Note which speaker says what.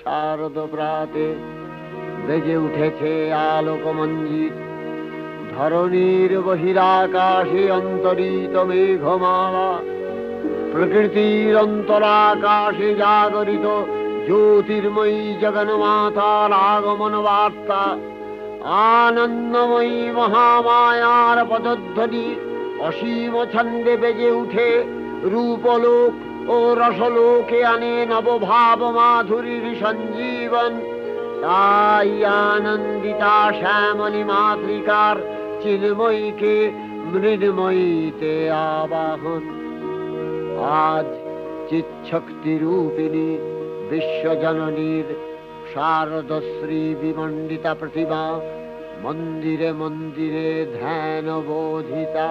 Speaker 1: শারদ প্রাতে বেজে উঠেছে আলোকমঞ্জিত, ধরণীর বহিরাকাশে অন্তরিত মেঘমালা, প্রকৃতির অন্তরাকাশে জাগরিত জ্যোতির্ময়ী জগন্মাতার আগমন বার্তা, আনন্দময়ী মহামায়ার পদধ্বনি অসীম ছন্দে বেজে উঠে রূপলোক ও রসলোকে আনে নবভাব মাধুরীর সঞ্জীবন। তাই আনন্দিতা শ্যামলী মাতৃকার চিন্ময়ীকে মৃন্ময়ীতে আবাহন। আজ চিৎশক্তি রূপিণী বিশ্বজননীর শারদশ্রী বিমণ্ডিতা প্রতিমা মন্দিরে মন্দিরে ধ্যান বোধিতা।